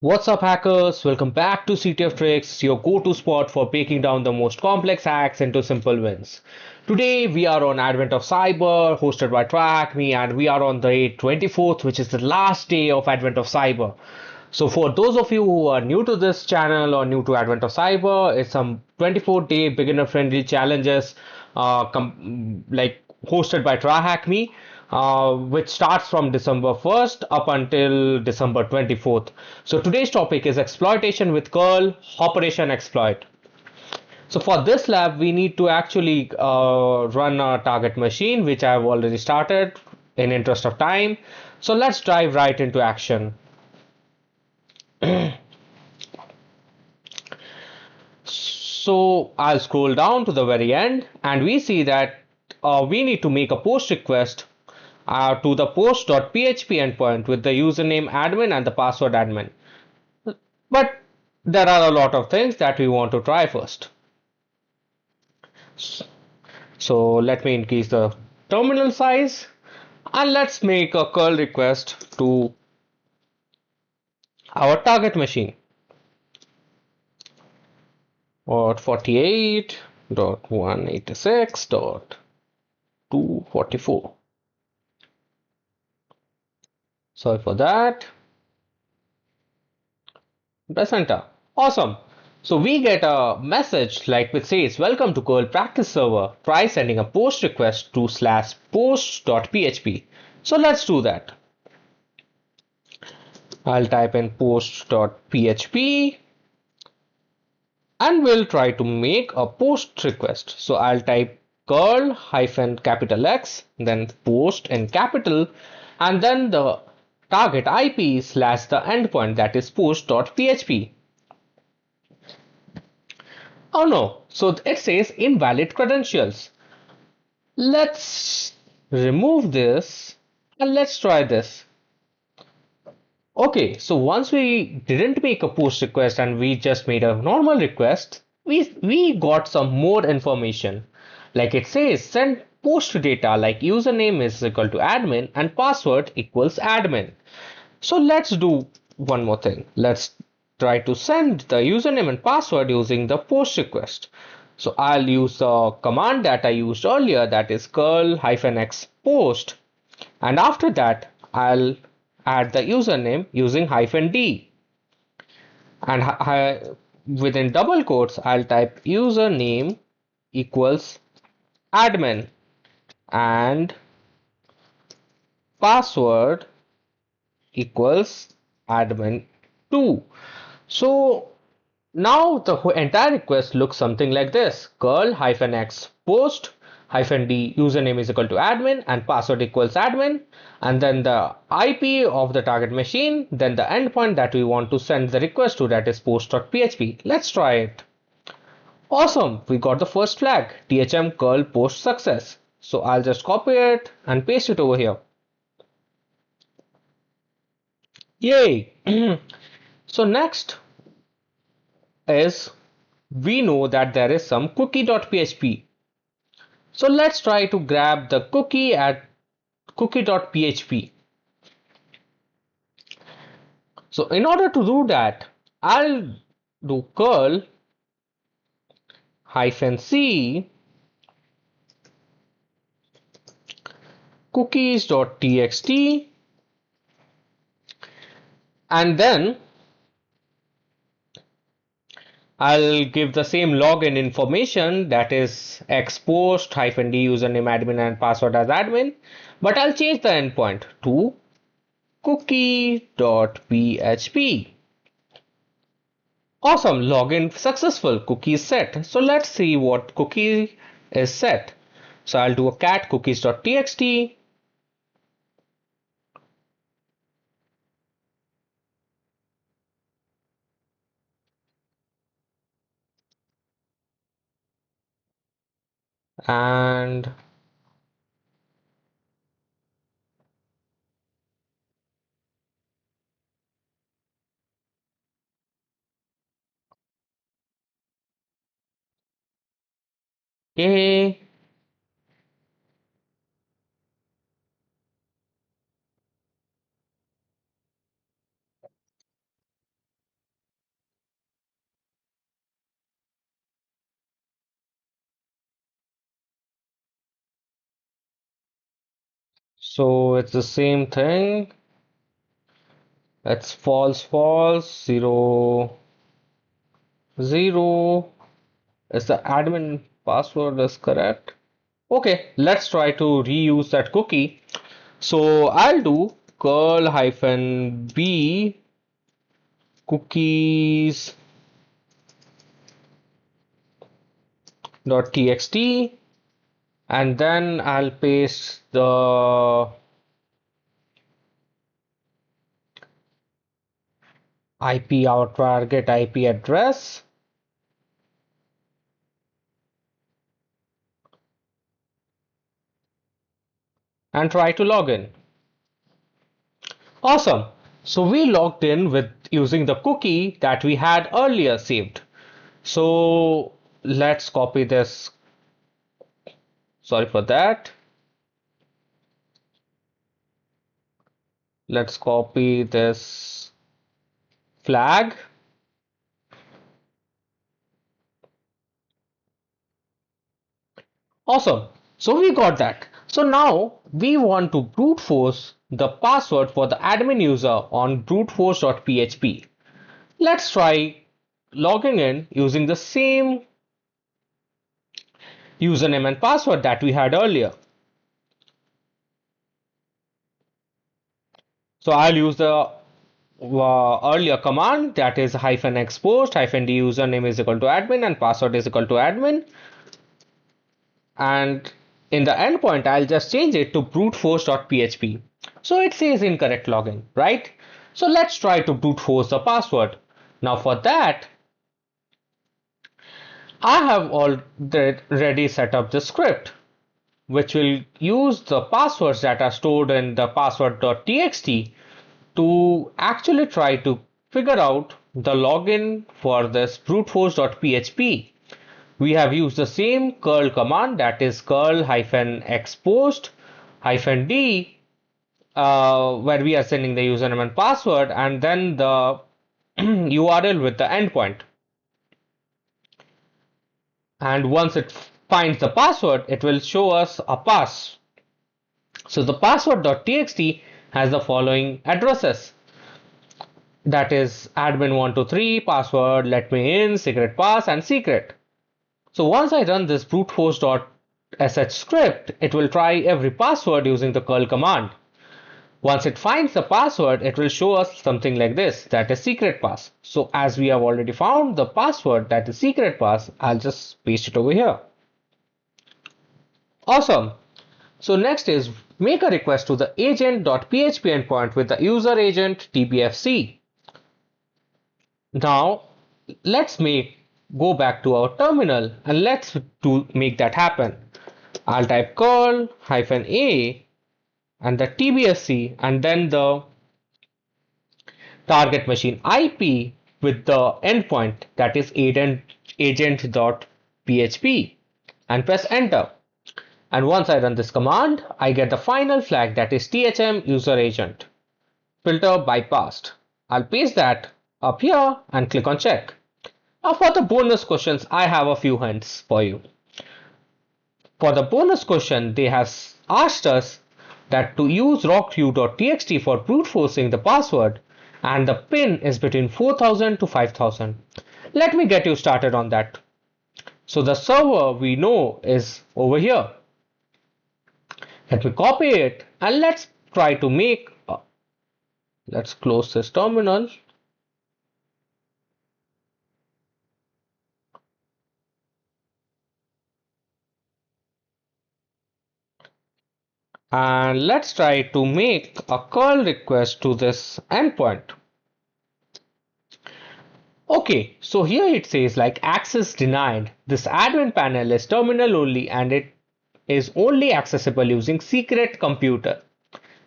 What's up, hackers? Welcome back to CTF Tricks, your go-to spot for breaking down the most complex hacks into simple wins. Today, we are on Advent of Cyber, hosted by TryHackMe, and we are on the 24th, which is the last day of Advent of Cyber. So, for those of you who are new to this channel or new to Advent of Cyber, it's some 24-day beginner-friendly challenges, like hosted by TryHackMe, which starts from December 1st up until December 24th. So today's topic is exploitation with curl, Hoperation Exploit. So for this lab, we need to actually run a target machine, which I've already started in interest of time. So let's dive right into action. So I'll scroll down to the very end and we see that we need to make a post request to the post.php endpoint with the username admin and the password admin. But there are a lot of things that we want to try first. So let me increase the terminal size and let's make a curl request to our target machine. Port 48.186.244. Sorry for that. Press enter. Awesome. So we get a message like which says welcome to curl practice server. Try sending a post request to slash post.php. So let's do that. I'll type in post.php and we'll try to make a post request. So I'll type curl hyphen capital X, then post in capital, and then the target IP slash the endpoint, that is post.php. Oh no, so it says invalid credentials. Let's remove this and let's try this. Okay, so once we didn't make a post request and we just made a normal request, we got some more information. Like it says send post data like username is equal to admin and password equals admin. So let's do one more thing. Let's try to send the username and password using the post request. So I'll use the command that I used earlier, that is curl-x post, and after that I'll add the username using -d, and within double quotes I'll type username equals admin and password equals admin 2. So now the entire request looks something like this: curl-x post -d username is equal to admin and password equals admin, and then the IP of the target machine, then the endpoint that we want to send the request to, that is post.php. Let's try it. Awesome, we got the first flag, thm curl post success. So I'll just copy it and paste it over here. Yay! So next is, we know that there is some cookie.php. So let's try to grab the cookie at cookie.php. So in order to do that, I'll do curl -c cookies.txt, and then I'll give the same login information, that is xpost -d username admin and password as admin, but I'll change the endpoint to cookie.php. Awesome, login successful, cookie is set. So let's see what cookie is set. So I'll do a cat cookies.txt, and a So it's the same thing. It's false, false, 0, 0. Is the admin password is correct? Okay, let's try to reuse that cookie. So I'll do curl hyphen b cookies dot txt, and then I'll paste the IP, our target IP address, and try to log in. Awesome. So we logged in with using the cookie that we had earlier saved. So let's copy this. Sorry for that. Let's copy this flag. Awesome. So we got that. So now we want to brute force the password for the admin user on bruteforce.php. Let's try logging in using the same username and password that we had earlier. So I'll use the earlier command, that is -export -d username is equal to admin and password is equal to admin, and in the endpoint I'll just change it to bruteforce.php. So it says incorrect login, right? So let's try to brute force the password. Now for that I have already set up the script which will use the passwords that are stored in the password.txt to actually try to figure out the login for this bruteforce.php. We have used the same curl command, that is curl -export -d, where we are sending the username and password and then the URL with the endpoint. And once it finds the password, it will show us a pass. So the password.txt has the following addresses. That is admin123, password, let me in, secret pass, and secret. So once I run this bruteforce.sh script, it will try every password using the curl command. Once it finds the password, it will show us something like this, that is secret pass. So as we have already found the password that is secret pass, I'll just paste it over here. Awesome. So next is make a request to the agent.php endpoint with the user agent TBFC. Now let's go back to our terminal and let's make that happen. I'll type curl -a and the TBFC and then the target machine IP with the endpoint, that is agent.php, and press enter. And once I run this command, I get the final flag, that is thm user agent filter bypassed. I'll paste that up here and click on check. Now for the bonus questions, I have a few hints for you. For the bonus question, they have asked us that to use rockview.txt for brute forcing the password, and the pin is between 4000 to 5000. Let me get you started on that. So the server we know is over here. Let me copy it and let's try to make, let's close this terminal. And let's try to make a curl request to this endpoint. Okay, so here it says like access denied. This admin panel is terminal only and it is only accessible using secret computer.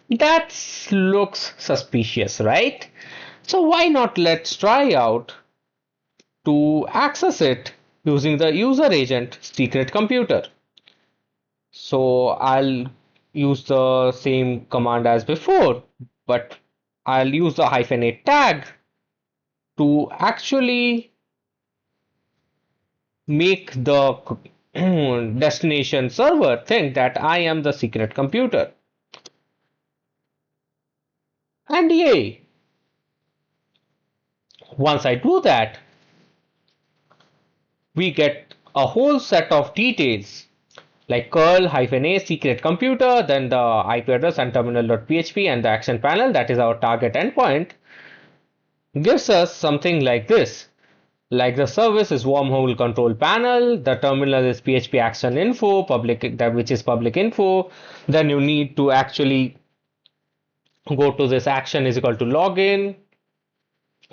That looks suspicious, right? So why not let's try out to access it using the user agent secret computer. So I'll use the same command as before, but I'll use the -a tag to actually make the destination server think that I am the secret computer. And yay, once I do that, we get a whole set of details like curl-a secret computer, then the IP address and terminal.php and the action panel, that is our target endpoint, gives us something like this. Like the service is wormhole control panel, the terminal is PHP action info, which is public info. Then you need to actually go to this action is equal to login,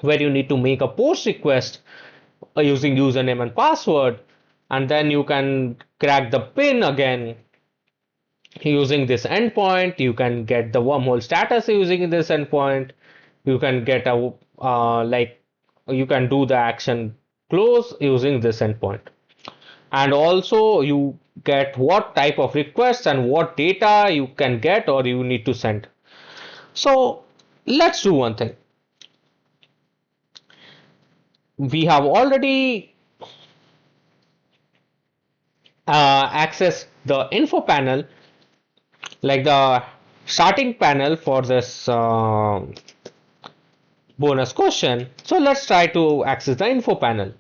where you need to make a post request using username and password, and then you can crack the pin again using this endpoint. You can get the wormhole status using this endpoint. You can get a you can do the action close using this endpoint, and also you get what type of requests and what data you can get or you need to send. So let's do one thing. We have already accessed the info panel, like the starting panel for this bonus question. So let's try to access the info panel.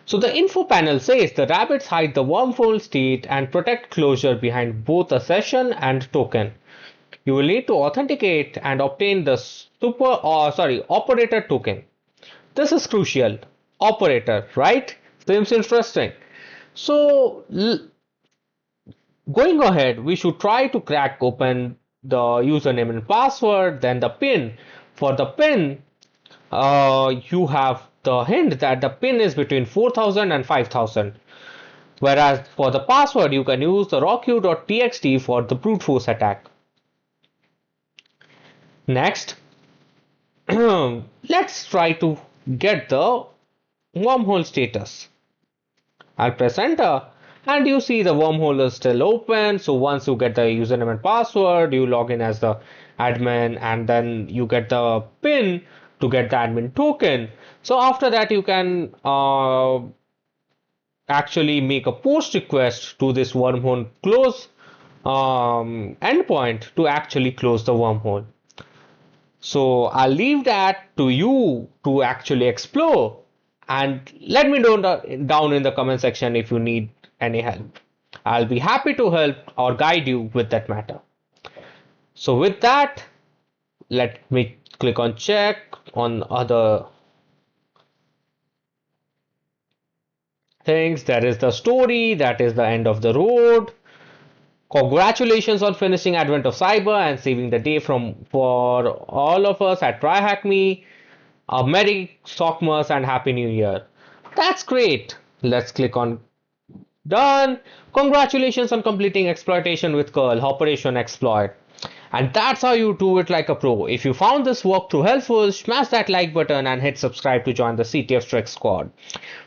So the info panel says the rabbits hide the wormhole state and protect closure behind both a session and token. You will need to authenticate and obtain the operator token. This is crucial. Operator, right? Seems interesting. So going ahead, we should try to crack open the username and password, then the pin. For the pin, you have the hint that the pin is between 4000 and 5000. Whereas for the password, you can use the rocku.txt for the brute force attack. Next, let's try to get the wormhole status. I'll press enter and you see the wormhole is still open. So once you get the username and password, you log in as the admin and then you get the pin to get the admin token. So after that you can actually make a post request to this wormhole close endpoint to actually close the wormhole. So I'll leave that to you to actually explore, and let me know down in the comment section if you need any help. I'll be happy to help or guide you with that matter. So with that, let me click on check on other things. That is the story, that is the end of the road. Congratulations on finishing Advent of Cyber and saving the day for all of us at TryHackMe. A Merry Sockmas and Happy New Year. That's great. Let's click on done. Congratulations on completing exploitation with curl, Hoperation Eggsploit. And that's how you do it like a pro. If you found this walkthrough helpful, smash that like button and hit subscribe to join the CTF Trek squad.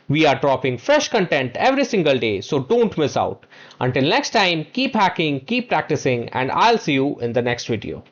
We are dropping fresh content every single day, so don't miss out. Until next time, keep hacking, keep practicing, and I'll see you in the next video.